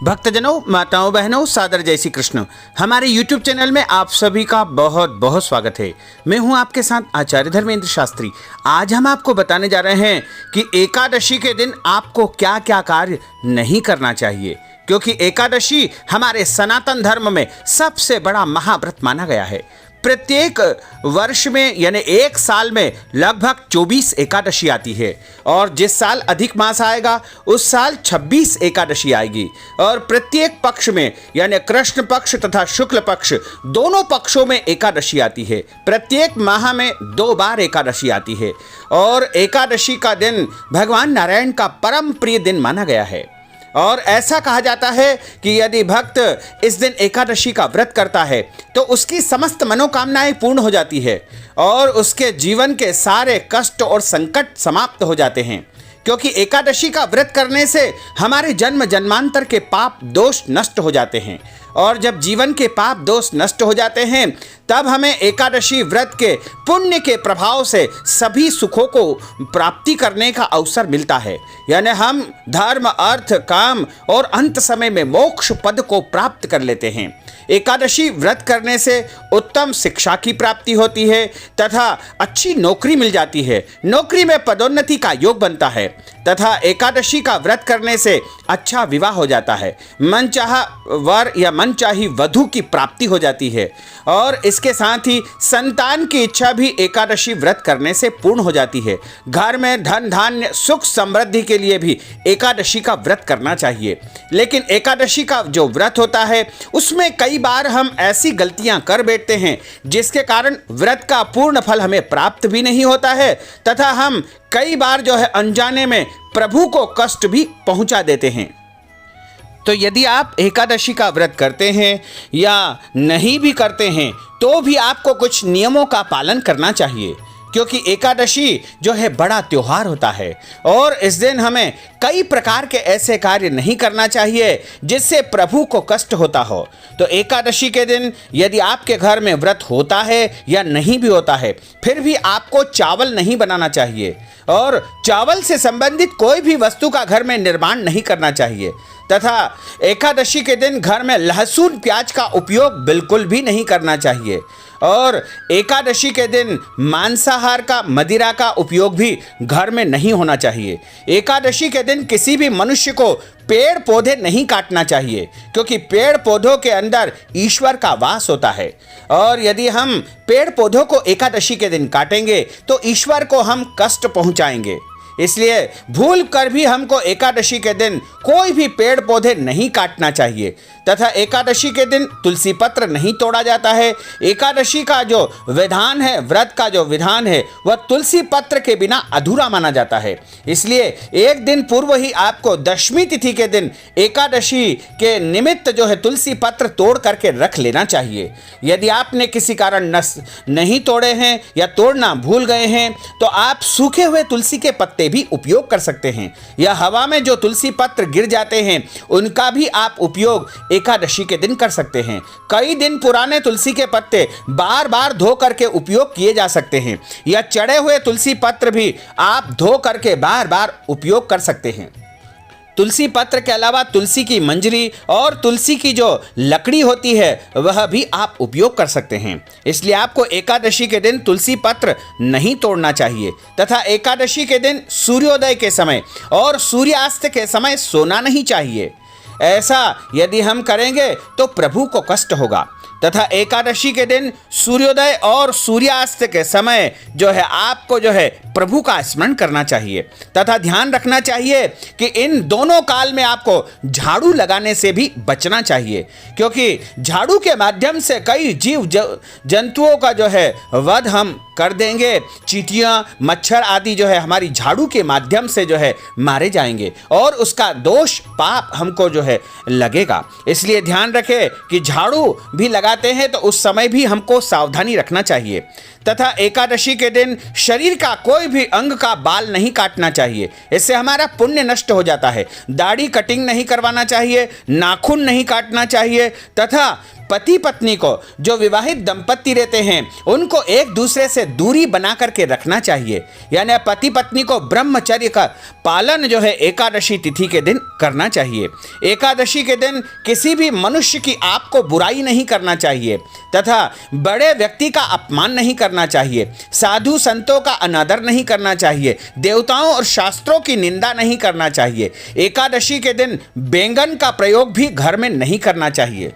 भक्तजनों, माताओं, बहनों, सादर जय श्री कृष्ण। हमारे YouTube चैनल में आप सभी का बहुत बहुत स्वागत है। मैं हूं आपके साथ आचार्य धर्मेंद्र शास्त्री। आज हम आपको बताने जा रहे हैं कि एकादशी के दिन आपको क्या क्या कार्य नहीं करना चाहिए, क्योंकि एकादशी हमारे सनातन धर्म में सबसे बड़ा महाव्रत माना गया है। प्रत्येक वर्ष में यानी एक साल में लगभग 24 एकादशी आती है और जिस साल अधिक मास आएगा उस साल 26 एकादशी आएगी। और प्रत्येक पक्ष में यानी कृष्ण पक्ष तथा शुक्ल पक्ष दोनों पक्षों में एकादशी आती है। प्रत्येक माह में 2 बार एकादशी आती है और एकादशी का दिन भगवान नारायण का परम प्रिय दिन माना गया है। और ऐसा कहा जाता है कि यदि भक्त इस दिन एकादशी का व्रत करता है तो उसकी समस्त मनोकामनाएं पूर्ण हो जाती है और उसके जीवन के सारे कष्ट और संकट समाप्त हो जाते हैं, क्योंकि एकादशी का व्रत करने से हमारे जन्म जन्मांतर के पाप दोष नष्ट हो जाते हैं। और जब जीवन के पाप दोष नष्ट हो जाते हैं तब हमें एकादशी व्रत के पुण्य के प्रभाव से सभी सुखों को प्राप्ति करने का अवसर मिलता है। यानी हम धर्म, अर्थ, काम और अंत समय में मोक्ष पद को प्राप्त कर लेते हैं। एकादशी व्रत करने से उत्तम शिक्षा की प्राप्ति होती है तथा अच्छी नौकरी मिल जाती है, नौकरी में पदोन्नति का योग बनता है तथा एकादशी का व्रत करने से अच्छा विवाह हो जाता है, मनचाहा वर या मनचाही वधू की प्राप्ति हो जाती है और इसके साथ ही संतान की इच्छा भी एकादशी व्रत करने से पूर्ण हो जाती है। घर में धन धान्य सुख समृद्धि के लिए भी एकादशी का व्रत करना चाहिए। लेकिन एकादशी का जो व्रत होता है उसमें कई बार हम ऐसी गलतियां कर बैठते हैं जिसके कारण व्रत का पूर्ण फल हमें प्राप्त भी नहीं होता है तथा हम कई बार जो है अनजाने में प्रभु को कष्ट भी पहुंचा देते हैं। तो यदि आप एकादशी का व्रत करते हैं या नहीं भी करते हैं तो भी आपको कुछ नियमों का पालन करना चाहिए, क्योंकि एकादशी जो है बड़ा त्योहार होता है और इस दिन हमें कई प्रकार के ऐसे कार्य नहीं करना चाहिए जिससे प्रभु को कष्ट होता हो। तो एकादशी के दिन यदि आपके घर में व्रत होता है या नहीं भी होता है फिर भी आपको चावल नहीं बनाना चाहिए और चावल से संबंधित कोई भी वस्तु का घर में निर्माण नहीं करना चाहिए तथा एकादशी के दिन घर में लहसुन प्याज का उपयोग बिल्कुल भी नहीं करना चाहिए और एकादशी के दिन मांसाहार का, मदिरा का उपयोग भी घर में नहीं होना चाहिए। एकादशी के दिन किसी भी मनुष्य को पेड़ पौधे नहीं काटना चाहिए, क्योंकि पेड़ पौधों के अंदर ईश्वर का वास होता है और यदि हम पेड़ पौधों को एकादशी के दिन काटेंगे तो ईश्वर को हम कष्ट पहुंचाएंगे। इसलिए भूल कर भी हमको एकादशी के दिन कोई भी पेड़ पौधे नहीं काटना चाहिए तथा एकादशी के दिन तुलसी पत्र नहीं तोड़ा जाता है। एकादशी का जो विधान है, व्रत का जो विधान है, वह तुलसी पत्र के बिना अधूरा माना जाता है। इसलिए एक दिन पूर्व ही आपको दशमी तिथि के दिन एकादशी के निमित्त जो है तुलसी पत्र तोड़ करके रख लेना चाहिए। यदि आपने किसी कारण नहीं तोड़े हैं या तोड़ना भूल गए हैं तो आप सूखे हुए तुलसी के पत्ते भी उपयोग कर सकते हैं या हवा में जो तुलसी पत्र गिर जाते हैं उनका भी आप उपयोग एकादशी के दिन कर सकते हैं। कई दिन पुराने तुलसी के पत्ते बार बार धो करके उपयोग किए जा सकते हैं या चढ़े हुए तुलसी पत्र भी आप धो करके बार बार उपयोग कर सकते हैं। तुलसी पत्र के अलावा तुलसी की मंजरी और तुलसी की जो लकड़ी होती है वह भी आप उपयोग कर सकते हैं। इसलिए आपको एकादशी के दिन तुलसी पत्र नहीं तोड़ना चाहिए तथा एकादशी के दिन सूर्योदय के समय और सूर्यास्त के समय सोना नहीं चाहिए। ऐसा यदि हम करेंगे तो प्रभु को कष्ट होगा तथा एकादशी के दिन सूर्योदय और सूर्यास्त के समय जो है आपको जो है प्रभु का स्मरण करना चाहिए तथा ध्यान रखना चाहिए कि इन दोनों काल में आपको झाड़ू लगाने से भी बचना चाहिए, क्योंकि झाड़ू के माध्यम से कई जीव जंतुओं का जो है वध हम कर देंगे। चींटियां, मच्छर आदि जो है हमारी झाड़ू के माध्यम से जो है मारे जाएंगे और उसका दोष पाप हमको जो है लगेगा। इसलिए ध्यान रखें कि झाड़ू भी लगाते हैं तो उस समय भी हमको सावधानी रखना चाहिए तथा एकादशी के दिन शरीर का कोई भी अंग का बाल नहीं काटना चाहिए, इससे हमारा पुण्य नष्ट हो जाता है। दाढ़ी कटिंग नहीं करवाना चाहिए, नाखून नहीं काटना चाहिए तथा पति पत्नी को, जो विवाहित दंपत्ति रहते हैं, उनको एक दूसरे से दूरी बना करके रखना चाहिए। यानी पति पत्नी को ब्रह्मचर्य का पालन जो है एकादशी तिथि के दिन करना चाहिए। एकादशी के दिन किसी भी मनुष्य की आपको बुराई नहीं करना चाहिए तथा बड़े व्यक्ति का अपमान नहीं करना चाहिए, साधु संतों का अनादर नहीं करना चाहिए, देवताओं और शास्त्रों की निंदा नहीं करना चाहिए। एकादशी के दिन बैंगन का प्रयोग भी घर में नहीं करना चाहिए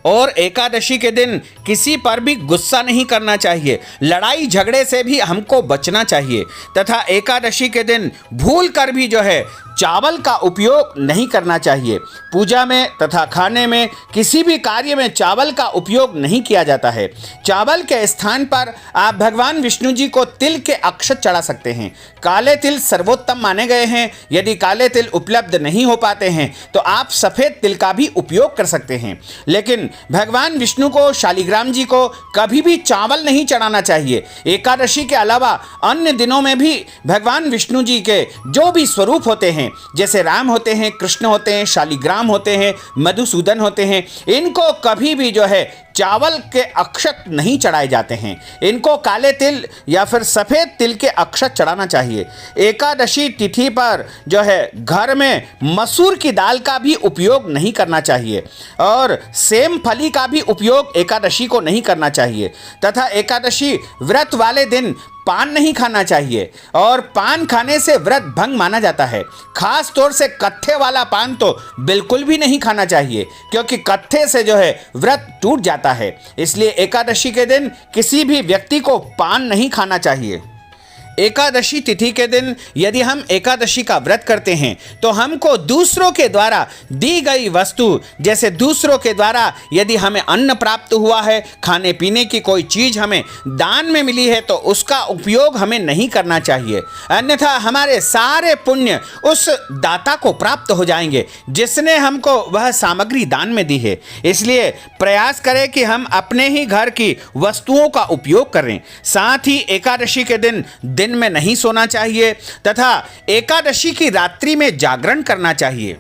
और एकादशी के दिन किसी पर भी गुस्सा नहीं करना चाहिए। लड़ाई झगड़े से भी हमको बचना चाहिए तथा एकादशी के दिन भूल कर भी जो है चावल का उपयोग नहीं करना चाहिए। पूजा में तथा खाने में किसी भी कार्य में चावल का उपयोग नहीं किया जाता है। चावल के स्थान पर आप भगवान विष्णु जी को तिल के अक्षत चढ़ा सकते हैं। काले तिल सर्वोत्तम माने गए हैं। यदि काले तिल उपलब्ध नहीं हो पाते हैं तो आप सफ़ेद तिल का भी उपयोग कर सकते हैं। लेकिन भगवान विष्णु को, शालिग्राम जी को कभी भी चावल नहीं चढ़ाना चाहिए। एकादशी के अलावा अन्य दिनों में भी भगवान विष्णु जी के जो भी स्वरूप होते हैं, जैसे राम होते हैं, कृष्ण होते हैं, शालिग्राम होते हैं, मधुसूदन होते हैं, इनको कभी भी जो है चावल के अक्षत नहीं चढ़ाए जाते हैं। इनको काले तिल या फिर सफ़ेद तिल के अक्षत चढ़ाना चाहिए। एकादशी तिथि पर जो है घर में मसूर की दाल का भी उपयोग नहीं करना चाहिए और सेम फली का भी उपयोग एकादशी को नहीं करना चाहिए तथा एकादशी व्रत वाले दिन पान नहीं खाना चाहिए और पान खाने से व्रत भंग माना जाता है। खास तौर से कत्थे वाला पान तो बिल्कुल भी नहीं खाना चाहिए क्योंकि कत्थे से जो है व्रत टूट जाता है। इसलिए एकादशी के दिन किसी भी व्यक्ति को पान नहीं खाना चाहिए। एकादशी तिथि के दिन यदि हम एकादशी का व्रत करते हैं तो हमको दूसरों के द्वारा दी गई वस्तु, जैसे दूसरों के द्वारा यदि हमें अन्न प्राप्त हुआ है, खाने पीने की कोई चीज़ हमें दान में मिली है, तो उसका उपयोग हमें नहीं करना चाहिए। अन्यथा हमारे सारे पुण्य उस दाता को प्राप्त हो जाएंगे जिसने हमको वह सामग्री दान में दी है। इसलिए प्रयास करें कि हम अपने ही घर की वस्तुओं का उपयोग करें। साथ ही एकादशी के दिन में नहीं सोना चाहिए तथा एकादशी की रात्रि में जागरण करना चाहिए।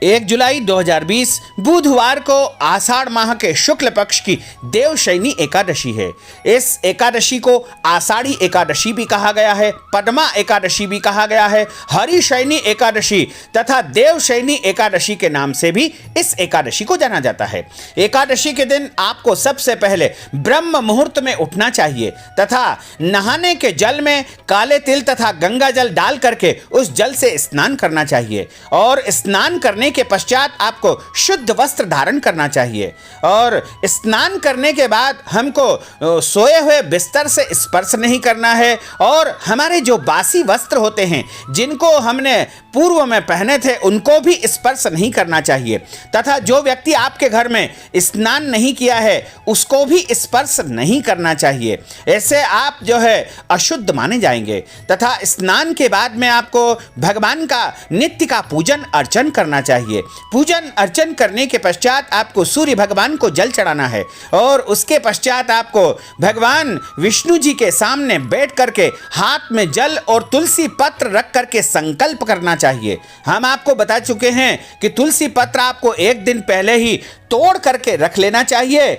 1 जुलाई 2020 बुधवार को आषाढ़ माह के शुक्ल पक्ष की देवशयनी एकादशी है। इस एकादशी को आषाढ़ी एकादशी भी कहा गया है, पद्मा एकादशी भी कहा गया है, हरिशयनी एकादशी तथा देवशयनी एकादशी के नाम से भी इस एकादशी को जाना जाता है। एकादशी के दिन आपको सबसे पहले ब्रह्म मुहूर्त में उठना चाहिए तथा नहाने के जल में काले तिल तथा गंगा जल डाल करके उस जल से स्नान करना चाहिए और स्नान करने के पश्चात आपको शुद्ध वस्त्र धारण करना चाहिए और स्नान करने के बाद हमको सोए हुए बिस्तर से स्पर्श नहीं करना है और हमारे जो बासी वस्त्र होते हैं जिनको हमने पूर्व में पहने थे उनको भी स्पर्श नहीं करना चाहिए तथा जो व्यक्ति आपके घर में स्नान नहीं किया है उसको भी स्पर्श नहीं करना चाहिए। ऐसे आप जो है अशुद्ध माने जाएंगे तथा स्नान के बाद में आपको भगवान का नित्य का पूजन अर्चन करना चाहिए। पूजन अर्चन करने के पश्चात आपको सूर्य भगवान को जल चढ़ाना है और उसके पश्चात आपको भगवान विष्णु जी के सामने बैठ करके हाथ में जल और तुलसी पत्र रख करके संकल्प करना चाहिए। हम आपको बता चुके हैं कि तुलसी पत्र आपको एक दिन पहले ही तोड़ करके रख लेना चाहिए,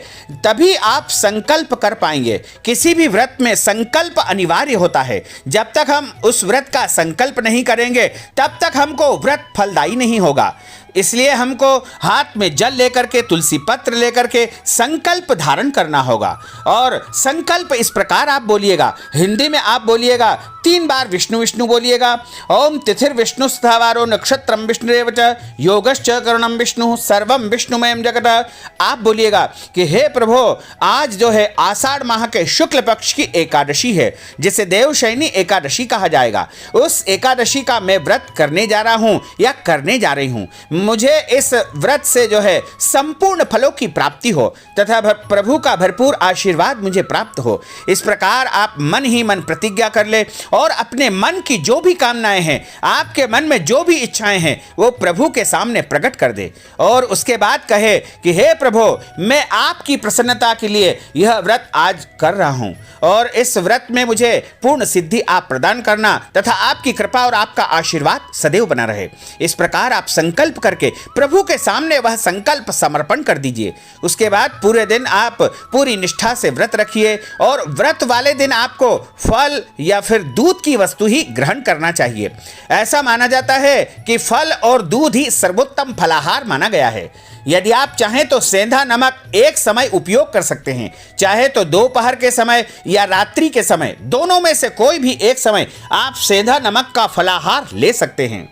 तभी आप संकल्प कर पाएंगे। किसी भी व्रत में संकल्प अनिवार्य होता है। जब तक हम उस व्रत का संकल्प नहीं करेंगे तब तक हमको व्रत फलदायी नहीं होगा। इसलिए हमको हाथ में जल लेकर के, तुलसी पत्र लेकर के संकल्प धारण करना होगा और संकल्प इस प्रकार आप बोलिएगा। हिंदी में आप बोलिएगा 3 बार विष्णु विष्णु बोलिएगा। ओम तिथिर विष्णु स्थावारो नक्षत्रम विष्णुरेव च योगश्च करुणम विष्णु सर्वम विष्णुमयम जगत। आप बोलिएगा कि हे प्रभु, आज जो है आषाढ़ माह के शुक्ल पक्ष की एकादशी है जिसे देवशयनी एकादशी कहा जाएगा। उस एकादशी का मैं व्रत करने जा रहा हूँ या करने जा रही हूँ। मुझे इस व्रत से जो है संपूर्ण फलों की प्राप्ति हो तथा प्रभु का भरपूर आशीर्वाद मुझे प्राप्त हो। इस प्रकार आप मन ही मन प्रतिज्ञा कर ले और अपने मन की जो भी कामनाएं हैं, आपके मन में जो भी इच्छाएं हैं, वो प्रभु के सामने प्रकट कर दे और उसके बाद कहे कि हे प्रभु, मैं आपकी प्रसन्नता के लिए यह व्रत आज कर रहा हूं और इस व्रत में मुझे पूर्ण सिद्धि आप प्रदान करना तथा आपकी कृपा और आपका आशीर्वाद सदैव बना रहे। इस प्रकार आप संकल्प करके प्रभु के सामने वह संकल्प समर्पण कर दीजिए। उसके बाद पूरे दिन आप पूरी निष्ठा से व्रत रखिए और व्रत वाले दिन आपको फल या फिर दूध की वस्तु ही ग्रहण करना चाहिए। ऐसा माना जाता है कि फल और दूध ही सर्वोत्तम फलाहार माना गया है। यदि आप चाहें तो सेंधा नमक एक समय उपयोग कर सकते हैं, चाहे तो दोपहर के समय या रात्रि के समय, दोनों में से कोई भी एक समय आप सेंधा नमक का फलाहार ले सकते हैं।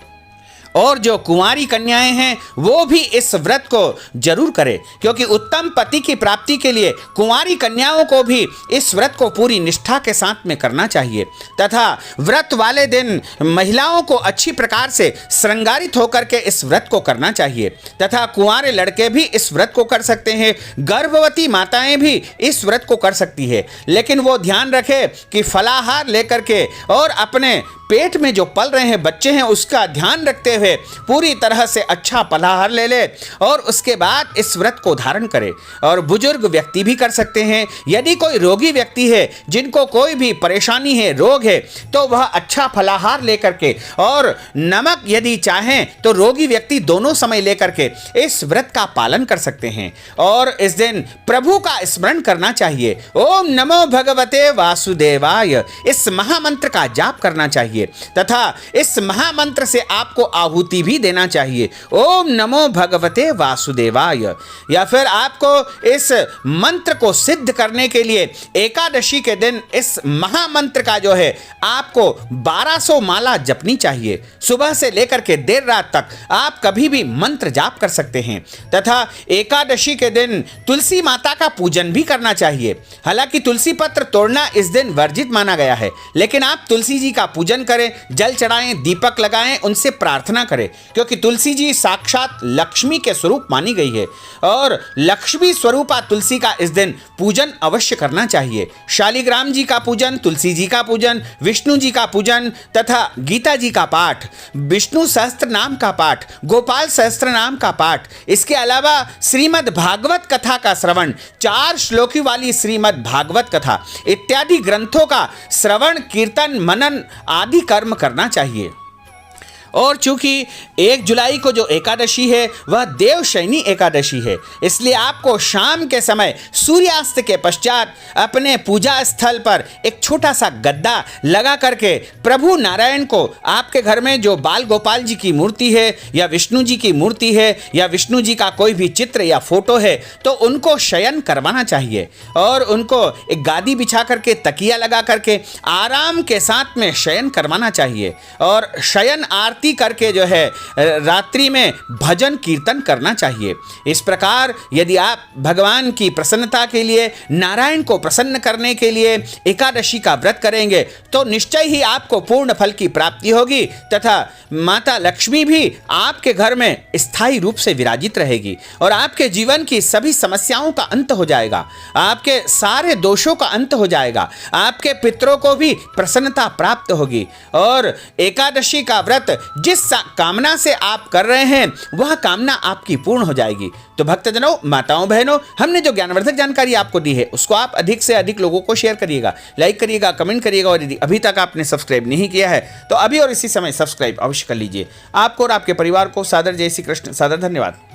और जो कुंवारी कन्याएं हैं वो भी इस व्रत को जरूर करें, क्योंकि उत्तम पति की प्राप्ति के लिए कुंवारी कन्याओं को भी इस व्रत को पूरी निष्ठा के साथ में करना चाहिए। तथा व्रत वाले दिन महिलाओं को अच्छी प्रकार से श्रृंगारित होकर के इस व्रत को करना चाहिए। तथा कुंवारे लड़के भी इस व्रत को कर सकते हैं, गर्भवती माताएं भी इस व्रत को कर सकती है, लेकिन वो ध्यान रखें कि फलाहार लेकर के और अपने पेट में जो पल रहे हैं बच्चे हैं उसका ध्यान रखते हुए पूरी तरह से अच्छा फलाहार ले ले और उसके बाद इस व्रत को धारण करे। और बुजुर्ग व्यक्ति भी कर सकते हैं। यदि कोई रोगी व्यक्ति है, जिनको कोई भी परेशानी है, रोग है, तो वह अच्छा फलाहार लेकर के और नमक यदि चाहें तो रोगी व्यक्ति दोनों समय लेकर के इस व्रत का पालन कर सकते हैं। और इस दिन प्रभु का स्मरण करना चाहिए। ओम नमो भगवते वासुदेवाय, इस महामंत्र का जाप करना चाहिए तथा इस महामंत्र से आपको आहुति भी देना चाहिए। ओम नमो भगवते वासुदेवाय। या फिर आपको इस मंत्र को सिद्ध करने के लिए एकादशी के दिन इस महामंत्र का जो है आपको 1200 माला जपनी चाहिए। सुबह से लेकर के देर रात तक आप कभी भी मंत्र जाप कर सकते हैं। तथा एकादशी के दिन तुलसी माता का पूजन भी करना चाहिए। हालांकि तुलसी पत्र तोड़ना इस दिन वर्जित माना गया है, लेकिन आप तुलसी जी का पूजन करें, जल चढ़ाएं, दीपक लगाएं, उनसे प्रार्थना करें, क्योंकि तुलसी जी साक्षात लक्ष्मी के स्वरूप मानी गई है और लक्ष्मी स्वरूपा तुलसी का इस दिन पूजन अवश्य करना चाहिए। शालिग्राम जी का पूजन, तुलसी जी का पूजन, विष्णु जी का पूजन तथा गीता जी का पाठ, विष्णु सहस्त्र नाम का पाठ, गोपाल सहस्त्र नाम का पाठ, इसके अलावा श्रीमद् भागवत कथा का श्रवण, 4 श्लोकी वाली श्रीमद् भागवत कथा इत्यादि ग्रंथों का श्रवण, कीर्तन, मनन आदि कर्म करना चाहिए। और चूंकि 1 जुलाई को जो एकादशी है वह देवशयनी एकादशी है, इसलिए आपको शाम के समय सूर्यास्त के पश्चात अपने पूजा स्थल पर एक छोटा सा गद्दा लगा करके प्रभु नारायण को, आपके घर में जो बाल गोपाल जी की मूर्ति है या विष्णु जी की मूर्ति है या विष्णु जी का कोई भी चित्र या फोटो है, तो उनको शयन करवाना चाहिए और उनको एक गादी बिछा करके तकिया लगा करके आराम के साथ में शयन करवाना चाहिए। और शयन आरती करके जो है रात्रि में भजन कीर्तन करना चाहिए। इस प्रकार यदि आप भगवान की प्रसन्नता के लिए, नारायण को प्रसन्न करने के लिए एकादशी का व्रत करेंगे तो निश्चय ही आपको पूर्ण फल की प्राप्ति होगी तथा माता लक्ष्मी भी आपके घर में स्थायी रूप से विराजित रहेगी और आपके जीवन की सभी समस्याओं का अंत हो जाएगा, आपके सारे दोषों का अंत हो जाएगा, आपके पितरों को भी प्रसन्नता प्राप्त होगी। और एकादशी का व्रत जिस कामना से आप कर रहे हैं वह कामना आपकी पूर्ण हो जाएगी। तो भक्तजनों, माताओं, बहनों, हमने जो ज्ञानवर्धक जानकारी आपको दी है उसको आप अधिक से अधिक लोगों को शेयर करिएगा, लाइक करिएगा, कमेंट करिएगा और यदि अभी तक आपने सब्सक्राइब नहीं किया है तो अभी और इसी समय सब्सक्राइब अवश्य कर लीजिए। आपको और आपके परिवार को सादर जय श्री कृष्ण, सादर धन्यवाद।